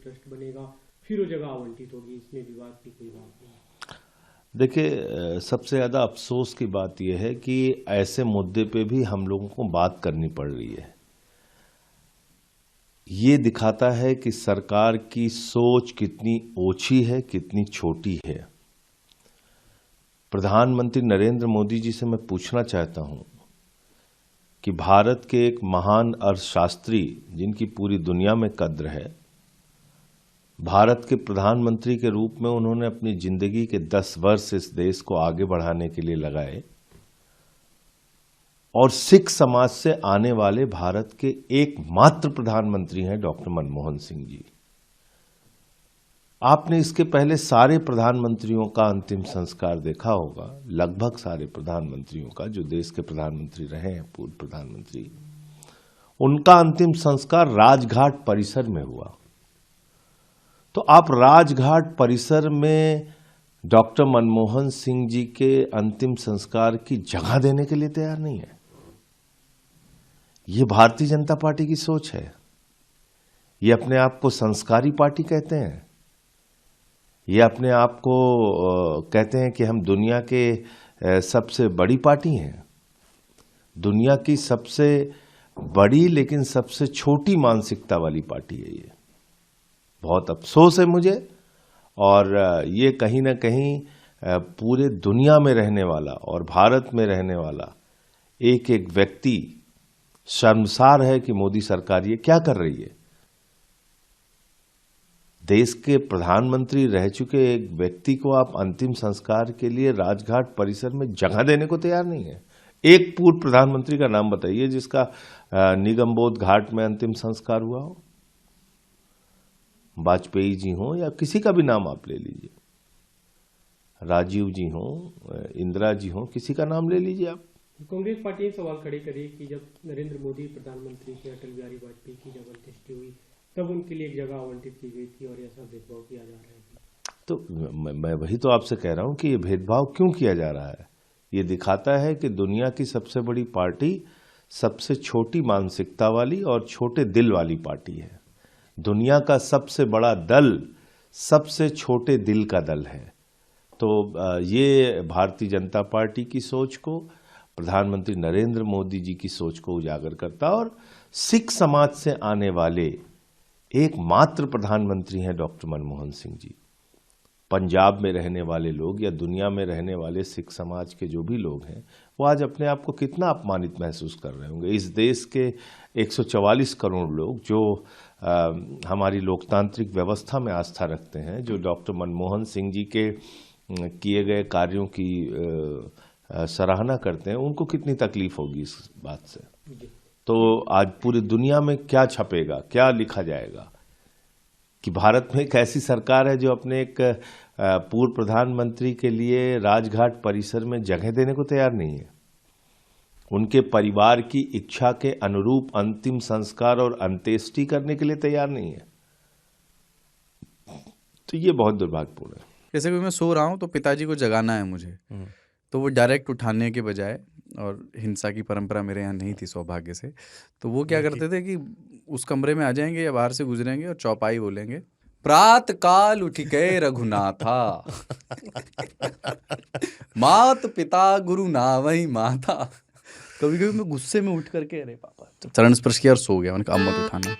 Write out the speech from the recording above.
Trust बनेगा, फिर वो जगह आवंटित होगी, इसमें विवाद की कोई बात नहीं। देखिए, सबसे ज़्यादा अफसोस की बात यह है कि ऐसे मुद्दे पे भी हम लोगों को बात करनी पड़ रही है। ये दिखाता है कि सरकार की सोच कितनी ओछी है, कितनी छोटी है। प्रधानमंत्री नरेंद्र मोदी जी से मैं पूछना चाहता हूं कि भारत के एक महान अर्थशास्त्री जिनकी पूरी दुनिया में कद्र है, भारत के प्रधानमंत्री के रूप में उन्होंने अपनी जिंदगी के 10 वर्ष इस देश को आगे बढ़ाने के लिए लगाए और सिख समाज से आने वाले भारत के एकमात्र प्रधानमंत्री हैं डॉक्टर मनमोहन सिंह जी। आपने इसके पहले सारे प्रधानमंत्रियों का अंतिम संस्कार देखा होगा, लगभग सारे प्रधानमंत्रियों का, जो देश के प्रधानमंत्री रहे हैं, पूर्व प्रधानमंत्री, उनका अंतिम संस्कार राजघाट परिसर में हुआ। तो आप राजघाट परिसर में डॉक्टर मनमोहन सिंह जी के अंतिम संस्कार की जगह देने के लिए तैयार नहीं है। ये भारतीय जनता पार्टी की सोच है। ये अपने आप को संस्कारी पार्टी कहते हैं। ये अपने आप को कहते हैं कि हम दुनिया के सबसे बड़ी पार्टी हैं। दुनिया की सबसे बड़ी लेकिन सबसे छोटी मानसिकता वाली पार्टी है ये। बहुत अफसोस है मुझे, और ये कहीं ना कहीं पूरे दुनिया में रहने वाला और भारत में रहने वाला एक एक व्यक्ति शर्मसार है कि मोदी सरकार ये क्या कर रही है। देश के प्रधानमंत्री रह चुके एक व्यक्ति को आप अंतिम संस्कार के लिए राजघाट परिसर में जगह देने को तैयार नहीं है। एक पूर्व प्रधानमंत्री का नाम बताइए जिसका निगमबोध घाट में अंतिम संस्कार हुआ हो। वाजपेयी जी हो या किसी का भी नाम आप ले लीजिए, राजीव जी हो, इंदिरा जी हो, किसी का नाम ले लीजिए आप। कांग्रेस पार्टी एक सवाल खड़े करी कि जब नरेंद्र मोदी प्रधानमंत्री थे, अटल बिहारी वाजपेयी की जब अंत्येष्टि हुई तब उनके लिए एक जगह आवंटित की गई थी और ऐसा भेदभाव किया जा रहा है। तो मैं वही तो आपसे कह रहा हूं कि ये भेदभाव क्यों किया जा रहा है। ये दिखाता है कि दुनिया की सबसे बड़ी पार्टी सबसे छोटी मानसिकता वाली और छोटे दिल वाली पार्टी है। दुनिया का सबसे बड़ा दल सबसे छोटे दिल का दल है। तो ये भारतीय जनता पार्टी की सोच को, प्रधानमंत्री नरेंद्र मोदी जी की सोच को उजागर करता, और सिख समाज से आने वाले एकमात्र प्रधानमंत्री हैं डॉक्टर मनमोहन सिंह जी। पंजाब में रहने वाले लोग या दुनिया में रहने वाले सिख समाज के जो भी लोग हैं, वो आज अपने आप को कितना अपमानित महसूस कर रहे होंगे। इस देश के 144 करोड़ लोग जो हमारी लोकतांत्रिक व्यवस्था में आस्था रखते हैं, जो डॉक्टर मनमोहन सिंह जी के किए गए कार्यों की सराहना करते हैं, उनको कितनी तकलीफ होगी इस बात से। तो आज पूरी दुनिया में क्या छपेगा, क्या लिखा जाएगा कि भारत में एक ऐसी सरकार है जो अपने एक पूर्व प्रधानमंत्री के लिए राजघाट परिसर में जगह देने को तैयार नहीं है, उनके परिवार की इच्छा के अनुरूप अंतिम संस्कार और अंत्येष्टि करने के लिए तैयार नहीं है। तो ये बहुत दुर्भाग्यपूर्ण है। जैसे कि मैं सो रहा हूँ तो पिताजी को जगाना है मुझे, तो वो डायरेक्ट उठाने के बजाय, और हिंसा की परंपरा मेरे यहाँ नहीं थी सौभाग्य से, तो वो क्या करते थे कि उस कमरे में आ जाएंगे या बाहर से गुजरेंगे और चौपाई बोलेंगे, प्रात काल उठ गए रघुनाथा मात पिता गुरु नावई माता। कभी कभी मैं गुस्से में उठ करके अरे पापा, तो चरण स्पर्श किया और सो गया। मैंने कहा अब मत उठाना।